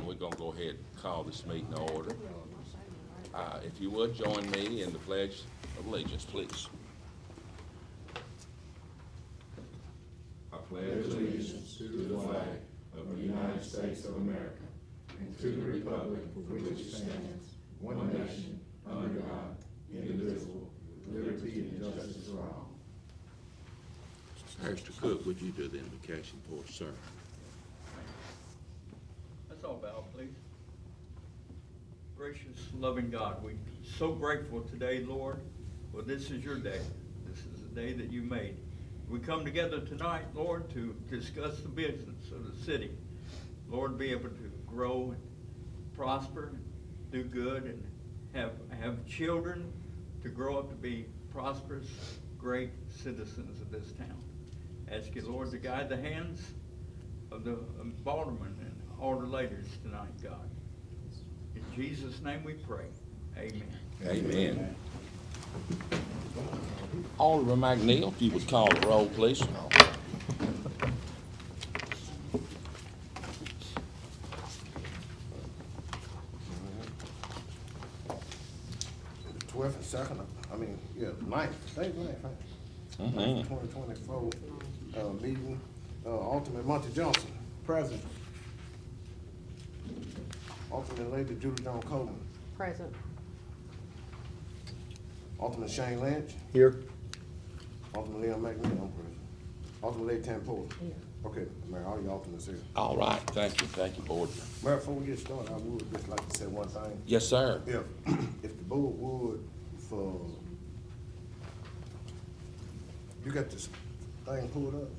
we're going to go ahead and call this meeting to order. If you would, join me in the Pledge of Allegiance, please. I pledge allegiance to the flag of the United States of America and to the republic for which it stands, one nation, under God, indivisible, with liberty and justice for all. Pastor Cook, would you do the invocation for us, sir? Let's all bow, please. Gracious, loving God, we're so grateful today, Lord, for this is your day. This is the day that you made. We come together tonight, Lord, to discuss the business of the city. Lord, be able to grow and prosper, and do good, and have children to grow up to be prosperous, great citizens of this town. Ask you, Lord, to guide the hands of the aldermen and alder ladies tonight, God. In Jesus' name we pray. Amen. Amen. Alderman McNeil, if you would call the roll, please. 12th and 2nd, 9th, today's 9th, right? 2024 meeting. Alderman Monty Johnson, present. Alderman Lady Julie Dawn Coleman. Present. Alderman Shane Lynch. Here. Alderman Leon McNeil, I'm present. Alderman Lady Tam Porter. Here. Okay, Mayor, all you alternates here. All right, thank you, Board. Mayor, before we get started, I would just like to say one thing. Yes, sir. If the board would, you got this thing pulled up?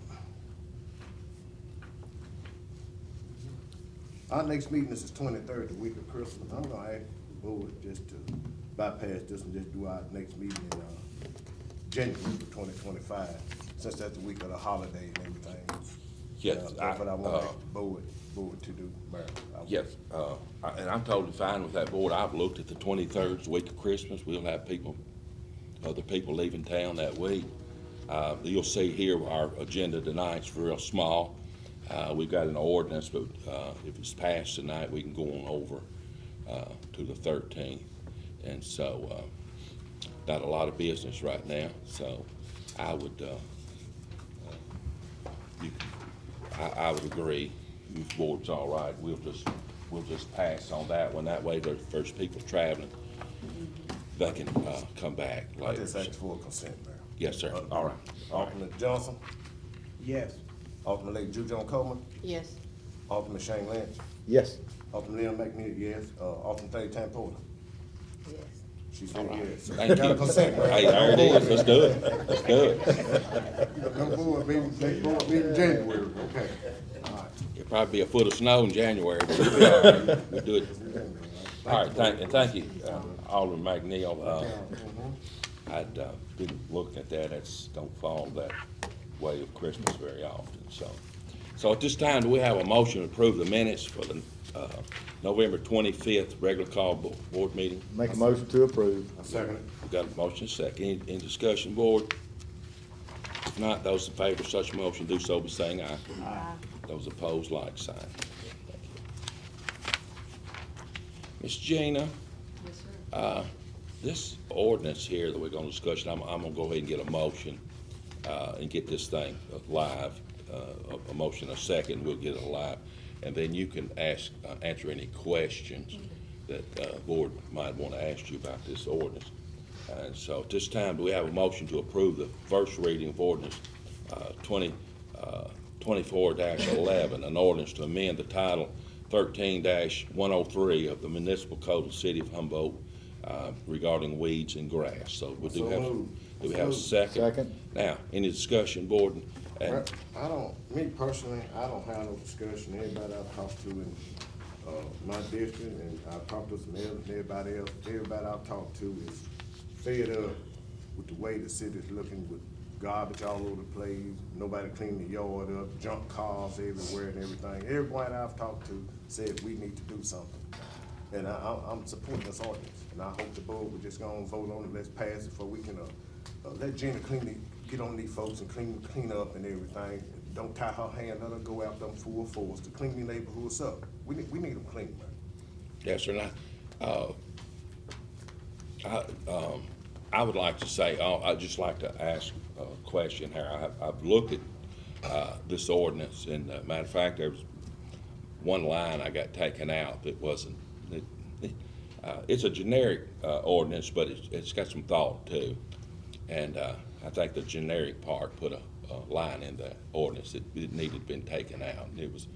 Our next meeting is the 23rd, the week of Christmas. I'm gonna ask the board just to bypass this and just do our next meeting in January of 2025, since that's the week of the holiday and everything. Yes, That's what I want to ask the board to do, Mayor. Yes, and I'm totally fine with that, Board. I've looked at the 23rd, the week of Christmas. We'll have other people leaving town that week. You'll see here our agenda tonight's real small. We've got an ordinance, but if it's passed tonight, we can go on over to the 13th. And so, not a lot of business right now, so I would, I would agree. If the board's all right, we'll just pass on that one. That way, there's people traveling, they can come back I later. just asked for consent, Mayor. Yes, sir. All right. Alderman Johnson, Yes. Alderman Lady Julie Dawn Coleman, Yes. Alderman Shane Lynch, Yes. Alderman Leon McNeil, yes. Alderman Lady Tam Porter. Yes. She said yes. So Thank got you. a consent, Mayor. Hey, there it is. Let's do it. Let's do it. No board meeting, next board meeting in January, okay. All right. It'll probably be a foot of snow in January, but we'll be all right. We'll do it. All right, thank you, Alderman McNeil. I'd been looking at that. It's don't fall that way of Christmas very often. So at this time, do we have a motion to approve the minutes for the November 25th regular call board meeting? Make a motion to approve. I second it. We've got a motion second. Any discussion, board? If not, those in favor of such a motion do so by saying aye. Aye. Those opposed, like sign. Thank you. Ms. Gina, Yes, sir. this ordinance here that we're gonna discuss, I'm gonna go ahead and get a motion, and get this thing live. A motion, a second, we'll get it live. And then you can answer any questions that board might want to ask you about this ordinance. And so at this time, do we have a motion to approve the first reading of ordinance 24-11, an ordinance to amend the title 13-103 of the municipal code of the city of Humboldt regarding weeds and grass? So we do have a second? Second. Now, any discussion, board? Well, me personally, I don't have no discussion. Everybody I've talked to in my district, and I've talked to some elders and everybody else, everybody I've talked to is fed up with the way the city's looking, with garbage all over the place, nobody cleaning the yard up, junk cars everywhere and everything. Everyone I've talked to said we need to do something. And I'm supporting this ordinance, and I hope the board will just go and vote on it, let's pass it, so we can let Gina get on these folks and clean up and everything. Don't tie her hand, let her go out them full force to clean the neighborhoods up. We need them clean, man. Yes, sir. I would like to say, I'd just like to ask a question here. I've looked at this ordinance, and matter of fact, there was one line I got taken out that wasn't. It's a generic ordinance, but it's got some thought too. And I think the generic part put a line in the ordinance that it needed been taken out. And it was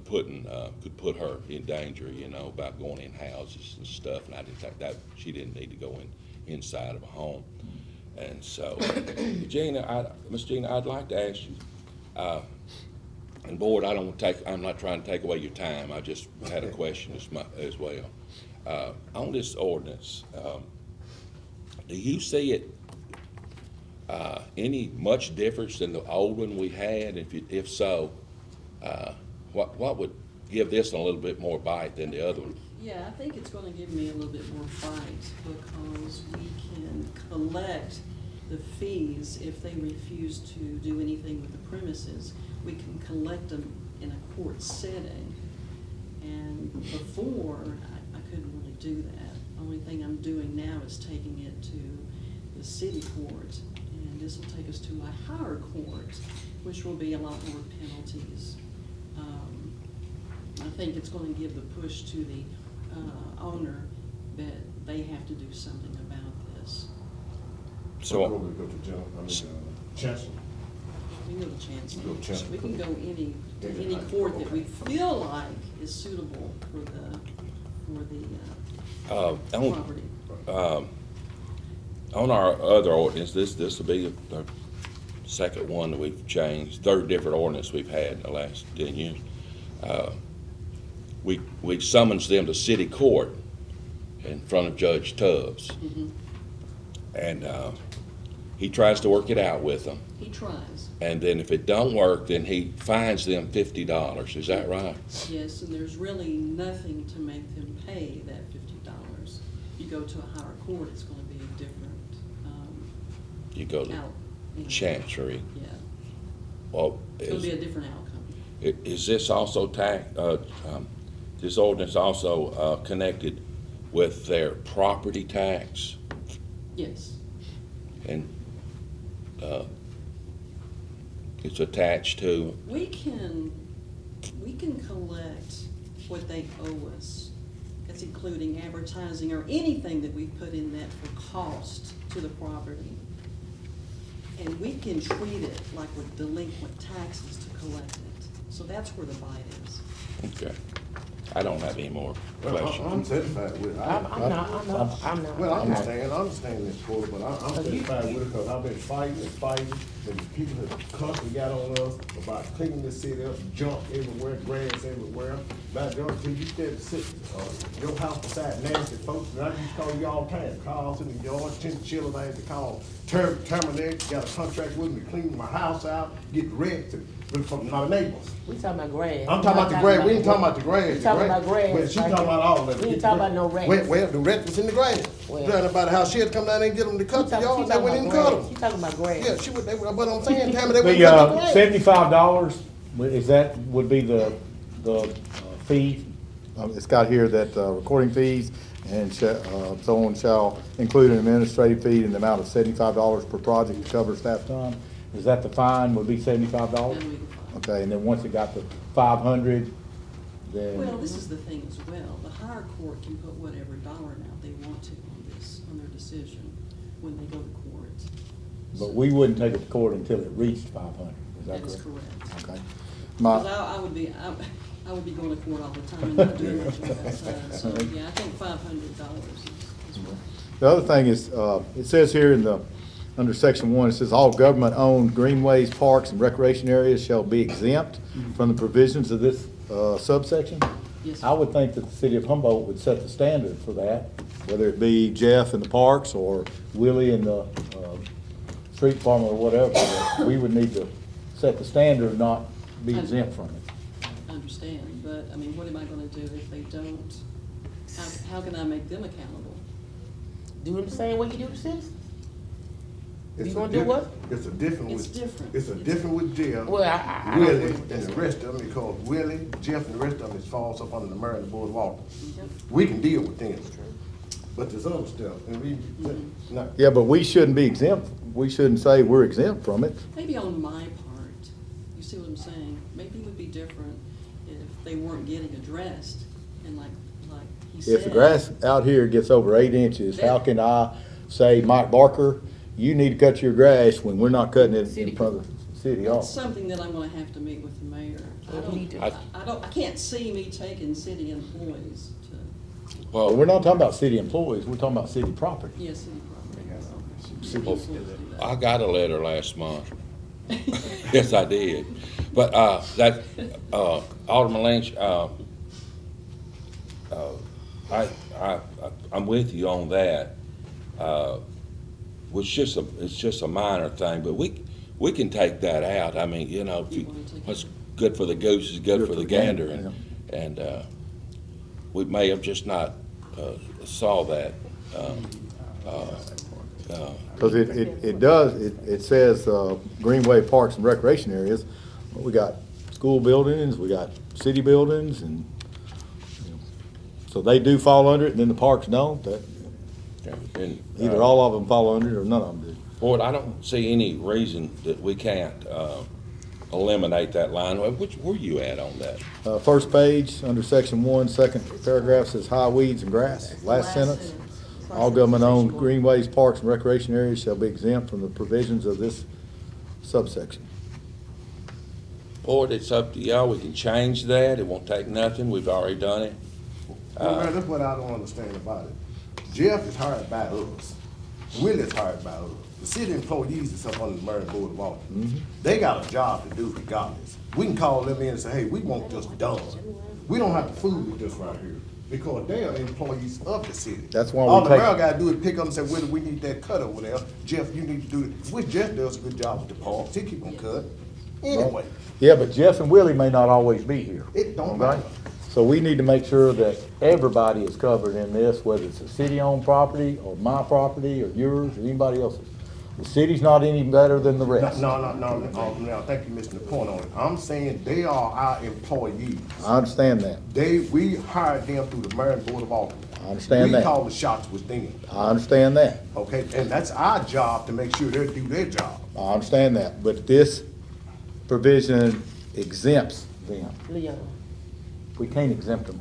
could put her in danger, you know, about going in houses and stuff. And I didn't think that she didn't need to go inside of a home. And so, Miss Gina, I'd like to ask you, and board, I'm not trying to take away your time. I just had a question as well. On this ordinance, do you see it any much difference than the old one we had? If so, what would give this a little bit more bite than the other one? Yeah, I think it's gonna give me a little bit more bite because we can collect the fees if they refuse to do anything with the premises. We can collect them in a court setting. And before, I couldn't really do that. Only thing I'm doing now is taking it to the city court. And this will take us to a higher court, which will be a lot more penalties. I think it's going to give the push to the owner that they have to do something about this. So, Go to Chancellor. We can go to Chancellor. Go to Chancellor. We can go to any court that we feel like is suitable for the property. On our other ordinance, this will be the second one that we've changed, third different ordinance we've had in the last 10 years. We summons them to city court in front of Judge Tubbs. Mhm. And he tries to work it out with them. He tries, And then if it don't work, then he fines them $50. Is that right? yes, and there's really nothing to make them pay that $50. You go to a higher court, it's gonna be a different, You go to Chancery. Yeah, Well, it's gonna be a different outcome. is this also this ordinance also connected with their property tax? Yes, And it's attached to, we can collect what they owe us. That's including advertising or anything that we put in that for cost to the property. And we can treat it like with delinquent taxes to collect it. So that's where the bite is. okay. I don't have any more Well, I'm questions. satisfied with it. I'm not. Well, I understand this part, but I'm you- satisfied with it because I've been fighting, and the people have constantly got on us about cleaning this city up, junk everywhere, grass everywhere. About until you sit, your house beside nasty folks, and I used to call you all the time, calls in the yard, chinchillas, I had to call, terminate, got a contract with me to clean my house out, get wrecked, from my neighbors. We talking about grass. I'm talking about the grass, we ain't talking about the grass. We talking about grass. Well, she right talking here. about all of it. We ain't talking about no rats. Well, the rat was in the grass. Well. Trying about how she had to come down there and get them to cut the yard, they went in and cut them. She talking about grass. Yeah, she would, but I'm saying, Tammy, they went and cut the grass. $75, would be the fee? It's got here that recording fees and so on shall include an administrative fee in the amount of $75 per project to cover staff time. Is that the fine would be $75? Then we can file. Okay, And then once it got to 500, then? Well, this is the thing as well. The higher court can put whatever dollar amount they want to on their decision when they go to court. But we wouldn't take it to court until it reached 500, is That that is correct? correct. okay. Because My, I would be going to court all the time and not doing much of that side. So, yeah, I think $500 is what. the other thing is, it says here under section 1, it says all government-owned greenways, parks, and recreation areas shall be exempt from the provisions of this subsection. Yes, sir. I would think that the city of Humboldt would set the standard for that. Whether it be Jeff in the parks or Willie in the street farmer or whatever, but we would need to set the standard, not be exempt from it. I understand, but, I mean, what am I gonna do if they don't? How can I make them accountable? Do them the same way you do the citizens. You gonna do what? It's a different It's with. different. It's a different with Jeff. Well, I don't Willie, agree with and this the one. rest of them, because Willie, Jeff, and the rest of them, it falls up under the Maryland Board of Alderman. Yep. We can deal with them. But there's other stuff, and we, not, Yeah, but we shouldn't be exempt. We shouldn't say we're exempt from it. Maybe on my part, you see what I'm saying? Maybe it would be different if they weren't getting addressed, and like he said. If the grass out here gets over 8 inches, how can I say, Mike Barker, you need to cut your grass when we're not cutting it in front of the city hall? That's something that I'm gonna have to meet with the mayor. I can't see me taking city employees to, Well, we're not talking about city employees, we're talking about city property. yes, city property. Well, Influence to do that. I got a letter last month. Yes, I did. But, Alderman Lynch, I'm with you on that. It's just a minor thing, but we can take that out. I mean, you know, what's good for the goose is good for the gander, and we may have just not saw that. Because it says Greenway Parks and Recreation Areas. We got school buildings, we got city buildings, and, so they do fall under it, and then the parks don't. And, Either all of them fall under it, or none of them do. Boyd, I don't see any reason that we can't eliminate that line. Where you at on that? First page, under section 1, second paragraph says high weeds and grass. Last sentence, all government-owned greenways, parks, and recreation areas shall be exempt from the provisions of this subsection. Boyd, it's up to y'all. We can change that. It won't take nothing. We've already done it. well, man, that's what I don't understand about it. Jeff is hired by us. Willie's hired by us. The city employees is up under the Maryland Board of Aldermen. They got a job to do regardless. We can call them in and say, hey, we want this done. We don't have to fool with this right here, because they are employees of the city. That's why we All the take- mayor gotta do is pick up and say, Willie, we need that cut over there. Jeff, you need to do it. Which Jeff does a good job with the parks. He keep on cut. Anyway, Yeah, but Jeff and Willie may not always be here. it don't Okay? matter. So we need to make sure that everybody is covered in this, whether it's a city-owned property, or my property, or yours, or anybody else's. The city's not any better than the rest. No, now, I think you're missing the point on it. I'm saying they are our employees. I understand that. We hired them through the Maryland Board of Aldermen. I understand We that. call the shots with them, I understand that. okay? And that's our job to make sure they do their job. I understand that. But this provision exempts them. Leon, We can't exempt them.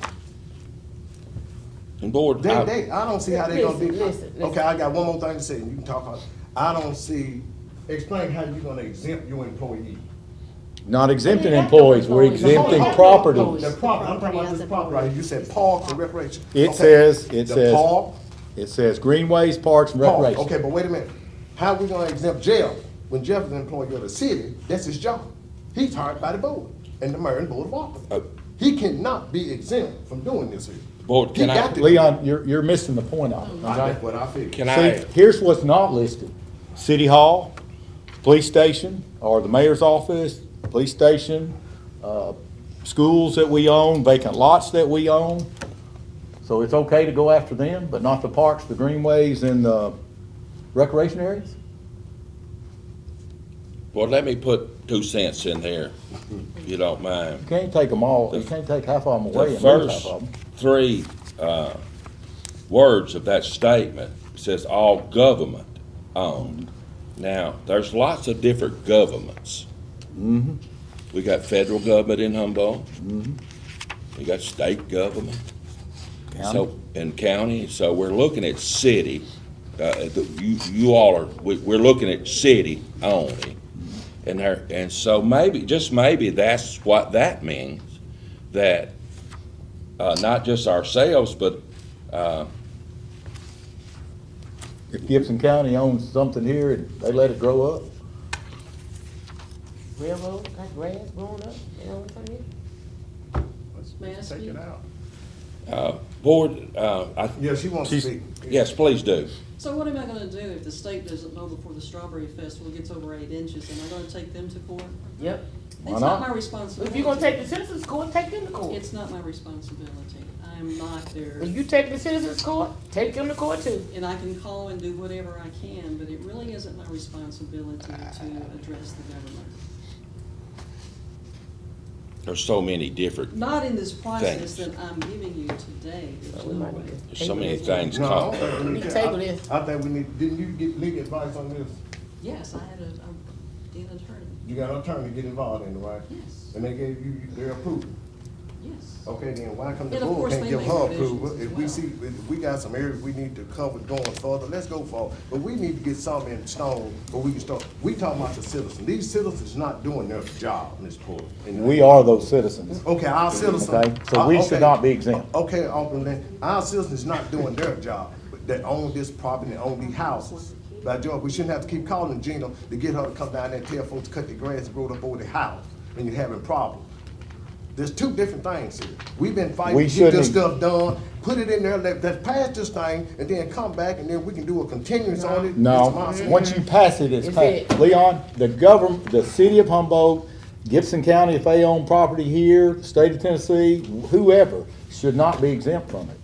And Boyd, I don't see how they gonna do. Listen. Okay, I got one more thing to say, and you can talk on it. I don't see, explain how you're gonna exempt your employee. Not exempting We have employees, we're employees. exempting Hold on. properties. The property, I'm talking about this property right here. You said parks and recreation. It Okay. says, The park, it says greenways, parks, and park. recreation. Okay, but wait a minute. How we gonna exempt Jeff? When Jeff is an employee of the city, that's his job. He's hired by the board and the Maryland Board of Aldermen. He cannot be exempt from doing this here. Boyd, He can I, got to- Leon, you're missing the point of it. okay? That's what I figured. can I, See, here's what's not listed. City Hall, police station, or the mayor's office, police station, schools that we own, vacant lots that we own. So it's okay to go after them, but not the parks, the greenways, and the recreation areas? Boyd, let me put 2 cents in there, if you don't mind. You can't take them all, you can't take half of them away The and lose first half of them. 3 words of that statement says all government owned. Now, there's lots of different governments. We got federal government in Humboldt. We got state government. So, and county, so we're looking at city, you all are, we're looking at city only. And so maybe, just maybe that's what that means, that, not just ourselves, but, If Gibson County owns something here and they let it grow up, railroad, got grass growing up, you know what I mean? May I Take speak? it out. Board, Yeah, she wants to speak. yes, please do. So what am I gonna do if the state doesn't know before the Strawberry Festival gets over 8 inches? Am I gonna take them to court? Yep. Why It's not not? my responsibility. If you're gonna take the citizens court, take them to court. It's not my responsibility. I'm not their, If you take the citizens court, take them to court too. and I can call and do whatever I can, but it really isn't my responsibility to address the government. There's so many different, Not in this process Thanks. that I'm giving you today, there's We no might way. need to there's so many table this things No, I called. don't think we need to. Table this. I think we need, didn't you get legal advice on this? Yes, I had an attorney, You got an attorney to get involved in it, right? yes, And they gave you their approval. yes. Okay, then why come the And of board course, can't they give make her revisions approval? as If we well. see, if we got some areas we need to cover going further, let's go forward. But we need to get something in stone where we can start. We talking about the citizens. These citizens not doing their job, Ms. Porter. And- We are those citizens. Okay, our citizens. Okay, so we should okay. not be exempt. Okay, Alderman Lynn, our citizens not doing their job, that own this property and own these houses. By George, we shouldn't have to keep calling Gina to get her to come down there and tell folks to cut the grass and grow up over the house, and you're having problems. There's two different things here. We've been fighting We to get this shouldn't- stuff done, put it in there, let's pass this thing, and then come back, and then we can do a continuance on it. No, It's my- once you pass it, it's It's passed. it. Leon, the government, the city of Humboldt, Gibson County, if they own property here, the state of Tennessee, whoever, should not be exempt from it.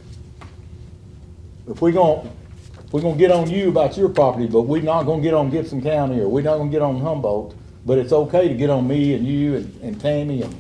If we're gonna get on you about your property, but we're not gonna get on Gibson County, or we're not gonna get on Humboldt, but it's okay to get on me and you and Tammy and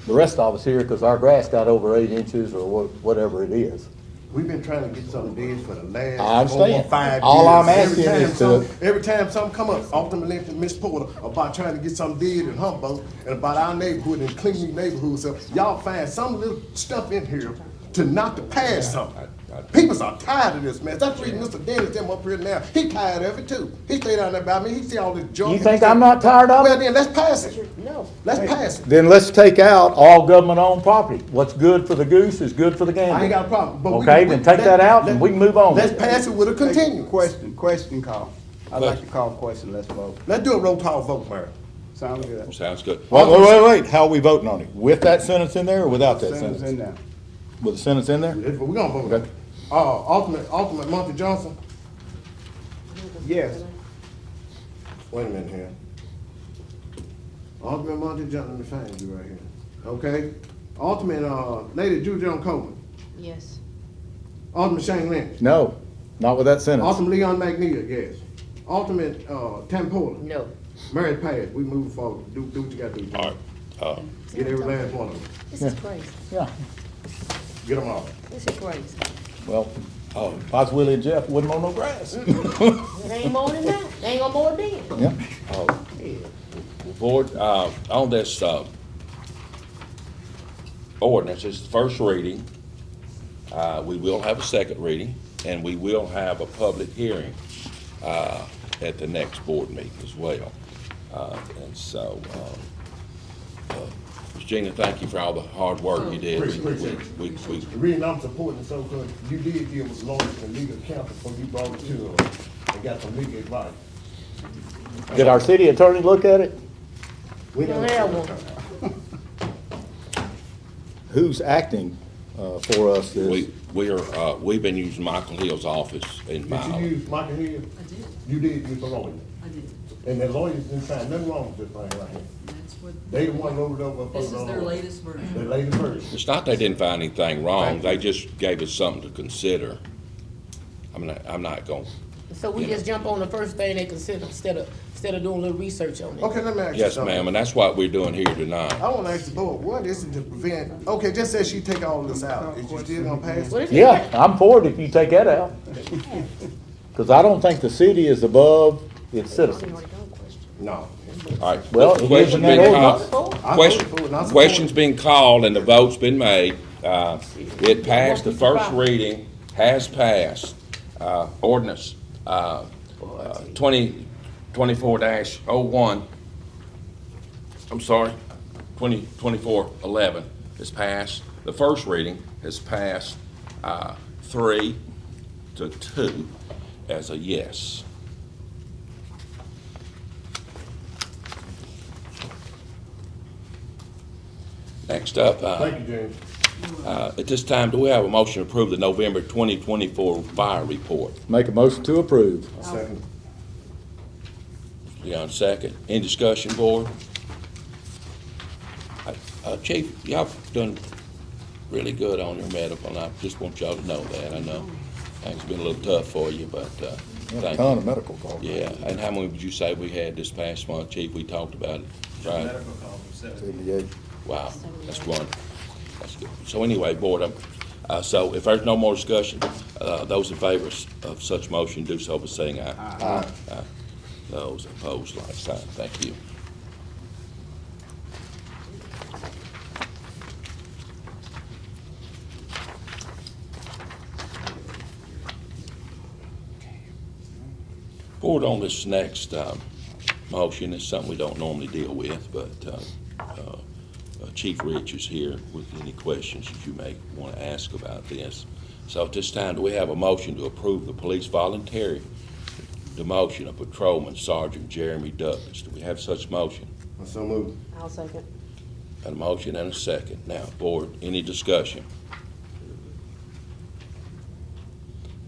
the rest of us here, because our grass got over 8 inches or whatever it is. We've been trying to get something did for the last I understand. over 5 years. All I'm Every asking time is some- to- Every time something come up, ultimately to Ms. Porter, about trying to get something did in Humboldt and about our neighborhood and cleaning neighborhoods, so y'all find some little stuff in here to not to pass something. People are tired of this mess. That's the reason Mr. Dennis them up here now. He tired of it too. He stay down there by me. He see all this junk. You and think stuff. I'm not tired of Well, it? then let's pass it. No. Let's pass it. Then let's take out all government-owned property. What's good for the goose is good for the gander. I ain't got a problem. But Okay, then take that out and we can move on. Let's pass it with a continuance. Question call. I'd like to call question, let's vote. Let's do a roll call vote, Mayor. Sound good? Sounds good. Wait, how are we voting on it? With that sentence in there or without that Sentence in sentence? there. With the sentence in there? We're gonna vote on it. Okay. Ultimate Monty Johnson. Yes. Wait a minute here. Ultimate Monty Johnson, let me find you right here. Okay. Ultimate, Lady Drew Jones Coleman. Yes. Ultimate Shane Lynch. No, not with that sentence. Ultimate Leon McNeil, yes. Ultimate, Tam Porter. No. Mary Pass, we move forward. Do what you gotta do. All right, Get every last one of them. This is crazy. Yeah, Get them all. This is crazy. well, if I was Willie and Jeff, wouldn't mow no grass. It ain't more than that. They ain't gonna mow it then. Yeah. Board, on this, ordinance, it's the first reading. We will have a second reading, and we will have a public hearing, at the next board meeting as well. And so, Ms. Gina, thank you for all the hard work you did. Appreciate it. We- The reason I'm supporting it so good, you did deal with lawyers and legal counsel before you brought it to them and got some legal advice. Did our city attorney look at it? We don't never- have one. Who's acting, for us is, we've been using Michael Hill's office in Did my, you use Michael Hill? I did, You did use the lawyer. I did. And the lawyers didn't find nothing wrong with this thing right here. That's what, They the one wrote it over. this is their latest version. The latest version. it's not they didn't find anything wrong, Thank you. they just gave us something to consider. I'm not going, So we just jump on the first thing they consider instead of doing a little research on it. Okay, let me ask you yes, something. ma'am, and that's what we're doing here tonight. I wanna ask the board, what is it to prevent, okay, just say she take all of this out, is you still gonna pass What it? if you- yeah, I'm for it if you take that out. Because I don't think the city is above its citizens. No. All right. Well, Question's isn't that been ordinance? called. I Question, voted for it, and I support question's it. been called and the vote's been made. It passed the first reading, has passed. Ordinance, 2024-01, I'm sorry, 2024-11 has passed. The first reading has passed, 3-2 as a yes. Next up, Thank you, James. at this time, do we have a motion to approve the November 2024 fire report? Make a motion to approve. Second. Leon, second. Any discussion, board? Chief, y'all done really good on your medical, and I just want y'all to know that. I know things have been a little tough for you, but, We have a thank ton you. of medical calls. Yeah, and how many would you say we had this past month, Chief? We talked about it, right? Medical call for 78. Wow, that's wonderful. That's good. So anyway, Board, so if there's no more discussion, those in favor of such motion do so by saying aye. Aye. Aye. Those opposed, like sign. Thank you. Board, on this next motion, is something we don't normally deal with, but Chief Rich is here with any questions that you may want to ask about this. So at this time, do we have a motion to approve the police voluntary demotion of Patrolman Sergeant Jeremy Douglas? Do we have such motion? I so moved. I'll second. Got a motion and a second. Now, Board, any discussion?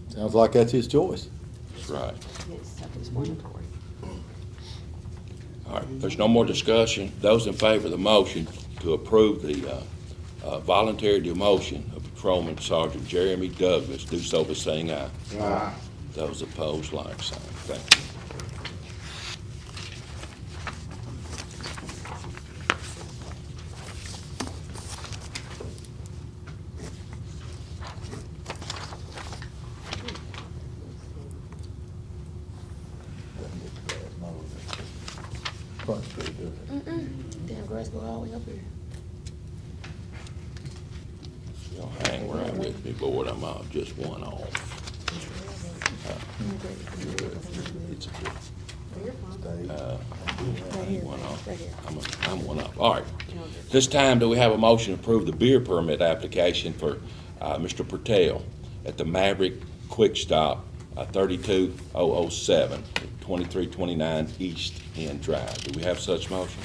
Sounds like that's his choice. That's right. It's self-explanatory. All right, there's no more discussion. Those in favor of the motion to approve the voluntary demotion of Patrolman Sergeant Jeremy Douglas, do so by saying aye. Aye. Those opposed, like sign. Thank you. Front Street, does it? Damn grass go all the way up here. Y'all hang around with me, Board. I'm just one off. It's a good. One off. I'm one off. All right. This time, do we have a motion to approve the beer permit application for Mr. Patel at the Maverick Quick Stop, 32007, 2329 East End Drive? Do we have such motion?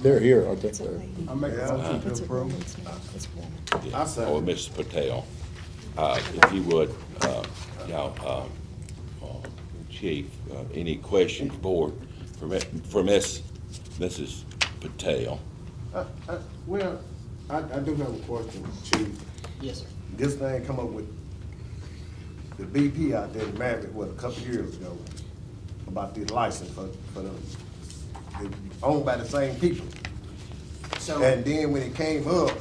They're here, aren't they? I make a motion to approve. I second. Or Mr. Patel? If you would, y'all, Chief, any questions, Board, for Mrs. Patel? Well, I do have a question, Chief. Yes, sir. This thing come up with the BP out there in Maverick, a couple years ago, about the license for them. They owned by the same people. So, And then when it came up,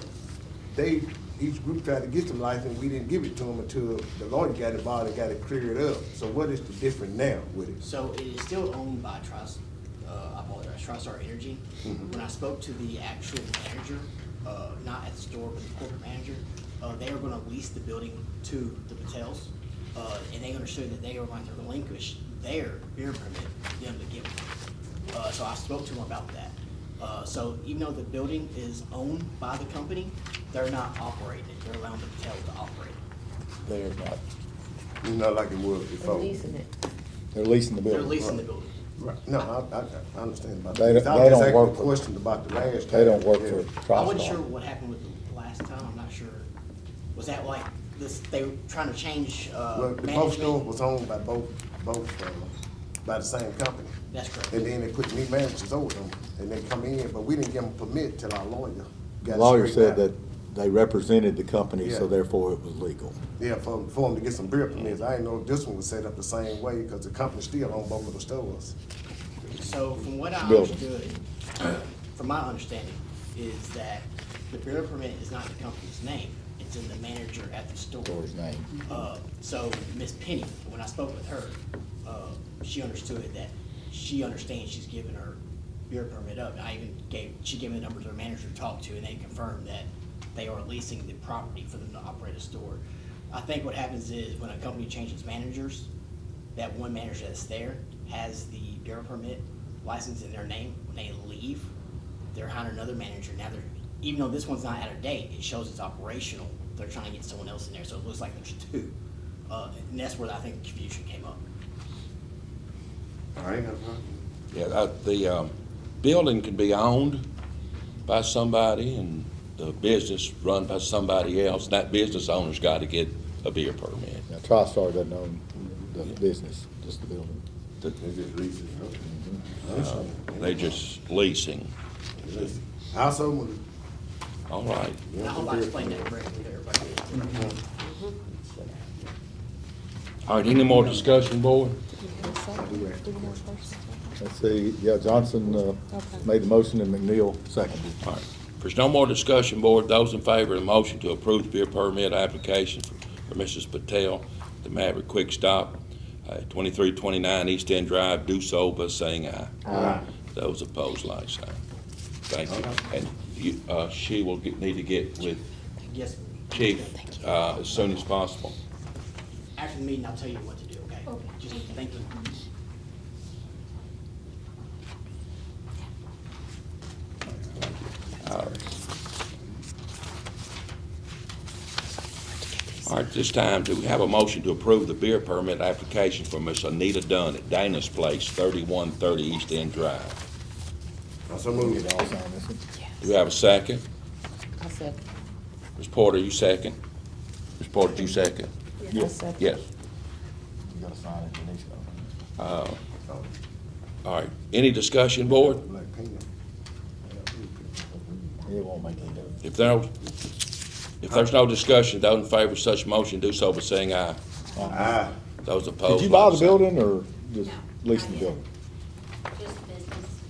each group tried to get some license, we didn't give it to them until the lawyer got involved and got it cleared up. So what is the difference now with it? so it is still owned by I apologize, TriStar Energy. When I spoke to the actual manager, not at the store, but the corporate manager, they were gonna lease the building to the Patels. And they understood that they were going to relinquish their beer permit for them to give them. So I spoke to them about that. So even though the building is owned by the company, they're not operating it. They're allowing the Patels to operate it. They're not. It's not like it was before. Releasing it. They're leasing the They're building. leasing the building. Right. No, I understand about They that. don't- I they was just don't asking work a for- question about the last. They don't time. work Yeah. for I wasn't sure TriStar. what happened with the last time. I'm not sure. Was that like this, they were trying to change, Well, the both stores management? was owned by both, by the same company. That's correct. And then they put new managers over them, and they come in, but we didn't give them permit till our lawyer got The lawyer straightened said out. that they represented the company, so Yeah. therefore it was legal. Yeah, for them to get some beer permits. I didn't know if this one was set up the same way, because the company still owned both of the stores. So from what I Building. understood, from my understanding, is that the beer permit is not the company's name. It's in the manager at the store. Store's name. So Miss Penny, when I spoke with her, she understood that she understands she's giving her beer permit up. She gave me the number to her manager to talk to, and they confirmed that they are leasing the property for them to operate a store. I think what happens is when a company changes managers, that one manager that's there has the beer permit license in their name. When they leave, they're hiring another manager. Now even though this one's not out of date, it shows it's operational. They're trying to get someone else in there, so it looks like there's two. And that's where I think the confusion came up. All right, no problem. Yeah, the building can be owned by somebody and the business run by somebody else. That business owner's got to get a beer permit. Now, TriStar doesn't own the business, just the building. They just leasing, okay. They just leasing. I also All right. And I hope I explained that correctly to everybody. All right, any more discussion, board? Let's see, yeah, Johnson, made the motion and McNeil seconded. All right. If there's no more discussion, board, those in favor of the motion to approve the beer permit application for Mrs. Patel, the Maverick Quick Stop, 2329 East End Drive, do so by saying aye. Aye. Those opposed, like sign. Thank you. And you, she will need to get with Yes, Chief, as soon as possible. after the meeting, I'll tell you what to do, okay? Just thank you. All right, this time, do we have a motion to approve the beer permit application for Miss Anita Dunn at Dana's Place, 3130 East End Drive? So move. Get all signed this one. Do we have a second? I said, Ms. Porter, you second? Ms. Porter, you second? I said. Yes. You gotta sign it, Denise. All right, any discussion, board? Like paint. It won't make any difference. If there's no discussion, those in favor of such motion do so by saying aye. Aye. Those opposed. Did you buy like the sign. building or just leasing the building? Just business.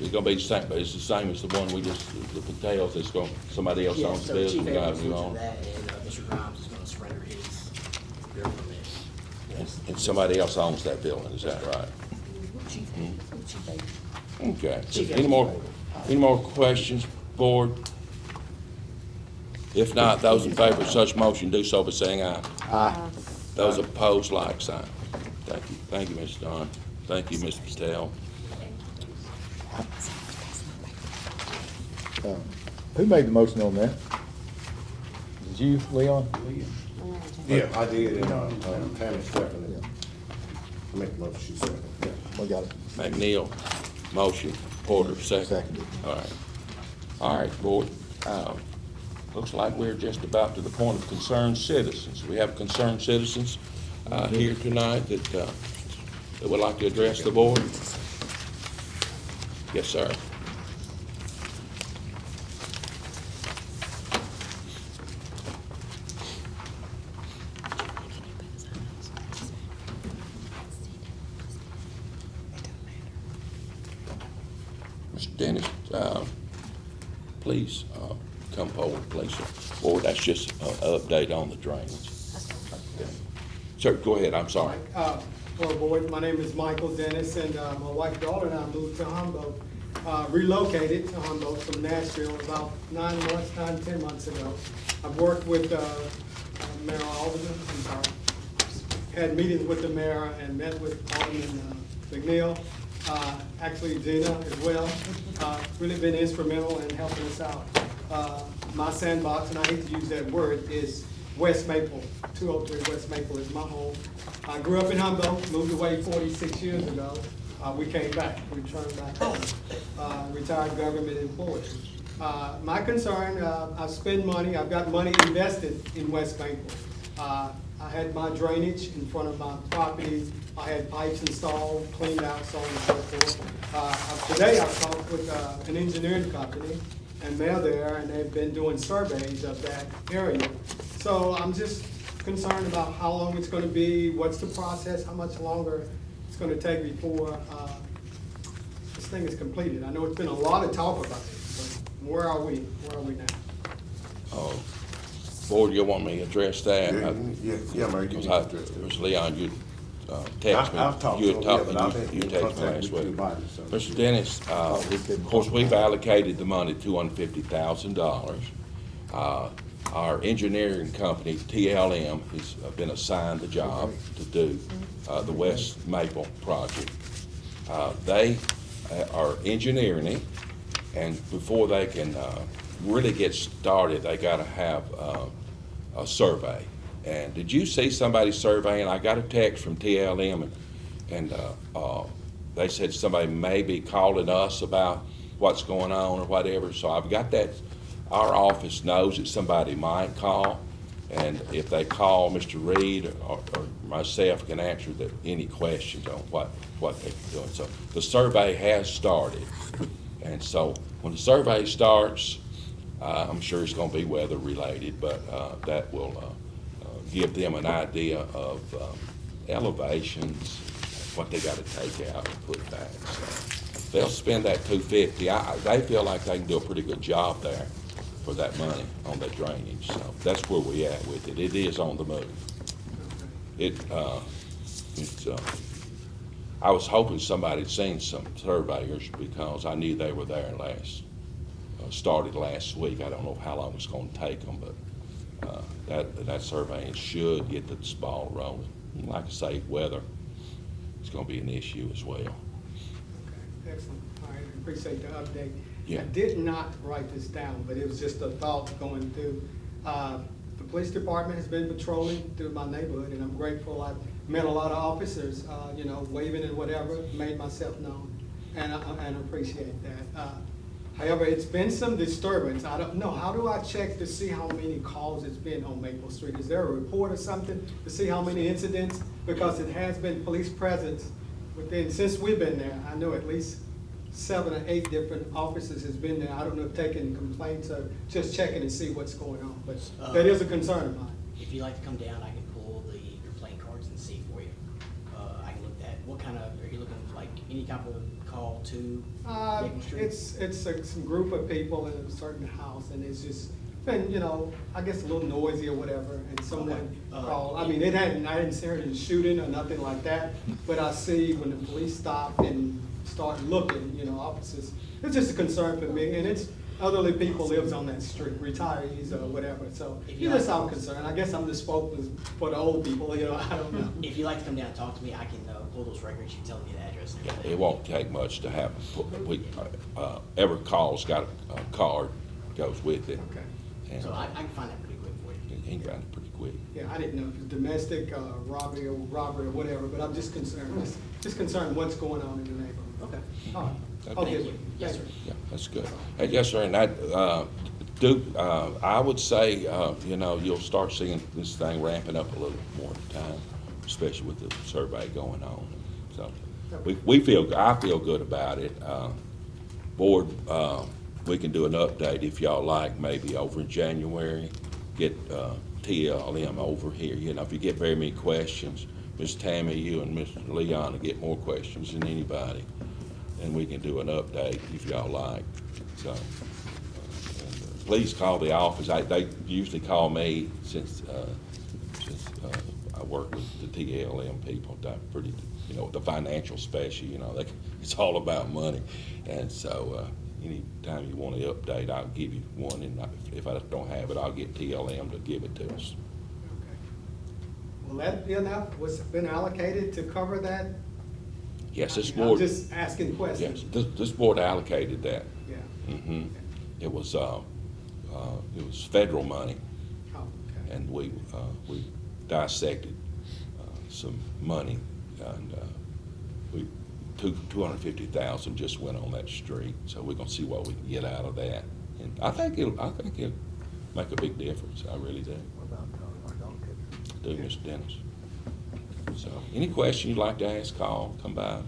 It's gonna be the same, but it's the same as the one we just, the Patels, it's going, somebody else Yeah, owns the so business. Chief we got Evans to looked own. at that, and Mr. Grimes is gonna surrender his beer permit. And somebody else owns that building, is that right? Okay. Chief Any more questions, board? If not, those in favor of such motion do so by saying aye. Aye. Those opposed, like sign. Thank you. Thank you, Ms. Dunn. Thank you, Mr. Patel. Who made the motion on that? Did you, Leon? Yeah, I did, and, Tammy Stephanie. I make the motion, she said. We got it. McNeil, motion. Porter, second. Seconded. All right. All right, board. Looks like we're just about to the point of concerned citizens. We have concerned citizens here tonight that would like to address the board. Yes, sir. Mr. Dennis, please come forward, please, sir. Board, that's just an update on the drainage. Sir, go ahead, I'm sorry. Well, board, my name is Michael Dennis, and my wife, daughter, and I moved to Humboldt, relocated to Humboldt from Nashville about 10 months ago. I've worked with Mayor Alderman, had meetings with the mayor and met with Alderman McNeil, actually Gina as well. Really been instrumental in helping us out. My sandbox, and I hate to use that word, is West Maple. 203 West Maple is my home. I grew up in Humboldt, moved away 46 years ago. We came back, returned back home. Retired government employee. My concern, I spend money, I've got money invested in West Maple. I had my drainage in front of my property. I had pipes installed, cleaned out, so on and so forth. Today I've talked with an engineering company, and they're there, and they've been doing surveys of that area. So I'm just concerned about how long it's gonna be, what's the process, how much longer it's gonna take before this thing is completed. I know it's been a lot of talk about it, but where are we? Where are we now? Board, you want me to address that? Yeah, Mayor, you Because can address that. Mr. Leon, you text me. I've talked You to had him, talked yeah, me, but I've been you in texted me contact last with you week. about it, so. Mr. Dennis, of course, we've allocated the money, $250,000. Our engineering company, TLM, has been assigned the job to do the West Maple project. They are engineering it, and before they can really get started, they gotta have a survey. And did you see somebody surveying? I got a text from TLM, and they said somebody may be calling us about what's going on or whatever, so I've got that. Our office knows that somebody might call, and if they call, Mr. Reed or myself can answer any questions on what they're doing. So the survey has started, and so when the survey starts, I'm sure it's gonna be weather related, but, that will, give them an idea of, elevations, what they gotta take out and put back, so. They'll spend that $250. They feel like they can do a pretty good job there for that money on that drainage, so that's where we at with it. It is on the move. I was hoping somebody'd seen some surveyors because I knew they were there started last week. I don't know how long it's gonna take them, but, that surveying should get this ball rolling. And like I say, weather is gonna be an issue as well. Okay, excellent. All right, I appreciate the update. Yeah. I did not write this down, but it was just a thought going through. The police department has been patrolling through my neighborhood, and I'm grateful. I've met a lot of officers, waving and whatever, made myself known, and I appreciate that. However, it's been some disturbance. I don't know, how do I check to see how many calls it's been on Maple Street? Is there a report or something to see how many incidents? Because it has been police presence since we've been there. I know at least 7 or 8 different officers has been there. I don't know if taking complaints or just checking and see what's going on, but that is a concern of mine. If you'd like to come down, I can pull the complaint cards and see for you. I can look at, what kind of, are you looking like any type of call to Maple Street? It's some group of people in a certain house, and it's just been, I guess a little noisy or whatever, and someone called. I mean, I didn't see any shooting or nothing like that, but I see when the police stop and start looking, officers, it's just a concern for me, and it's elderly people lives on that street, retirees or whatever, so that's how I'm concerned. I guess I'm the spokesman for the old people, I don't know. If you'd like to come down and talk to me, I can pull those records, you can tell me the address and everything. It won't take much to have, every call's got a card, goes with it. Okay. And So I can find that pretty quick for you. he got it pretty quick. Yeah, I didn't know if it was domestic, robbery or whatever, but I'm just concerned, just concerned what's going on in the neighborhood. Okay. All right. Okay. I'll Thank get you. with you. Yes, Thank sir. you. Yeah, that's good. Yes, sir, and I would say, you'll start seeing this thing ramping up a little more at a time, especially with the survey going on. So, I feel good about it. Board, we can do an update if y'all like, maybe over in January, get, TLM over here. If you get very many questions, Ms. Tammy, you and Mr. Leon will get more questions than anybody. And we can do an update if y'all like. So, please call the office. They usually call me since I work with the TLM people. They're pretty, the financial special, it's all about money. And so, anytime you want an update, I'll give you one. And if I don't have it, I'll get TLM to give it to us. Okay. Will that be enough? What's been allocated to cover that? Yes, this I'm board. just asking Yes, questions. this board allocated that. Yeah. Mm-hmm. It was federal money, Oh, okay. and we dissected some money, and we $250,000 just went on that street. So we're gonna see what we can get out of that, and I think it'll make a big difference. I really do. What about our dog catcher? Do, Mr. Dennis. So, any question you'd like to ask, call, come by.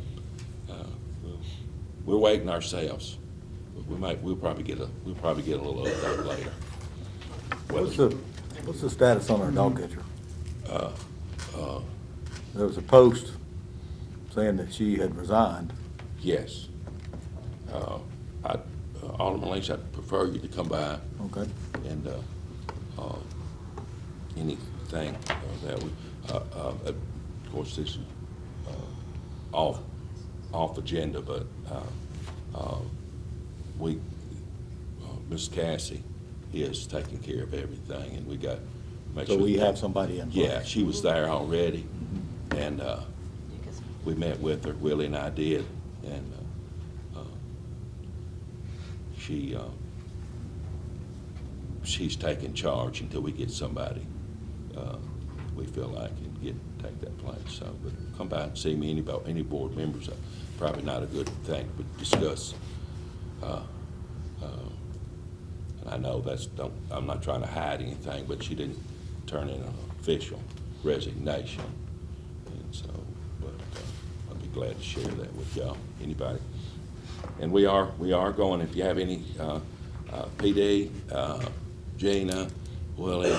We're waiting ourselves. We'll probably get a little update later. What's the status on our dog catcher? There was a post saying that she had resigned. Yes. Alderman Lynch, I'd prefer you to come by Okay. and, anything that we, of course, this is, off agenda, but, Ms. Cassie is taking care of everything, and we got, make So sure. we have somebody in place. Yeah, she was there already, and, we met with her, Willie and I did, and, she's taking charge until we get somebody, we feel like can take that place. So, but come by and see me, any board members, probably not a good thing, but discuss. And I know I'm not trying to hide anything, but she didn't turn in an official resignation. And so, but I'd be glad to share that with y'all, anybody. And we are going, if you have any PD, Gina, Willie,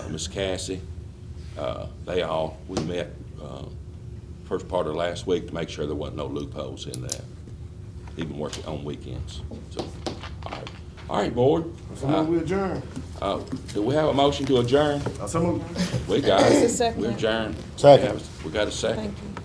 Miss Cassie, we met, first part of last week to make sure there wasn't no loopholes in that, even working on weekends, so, all right, board. Someone will adjourn. Do we have a motion to adjourn? Someone. We got It's a it. second. We adjourned. Second. We got a second. Thank you.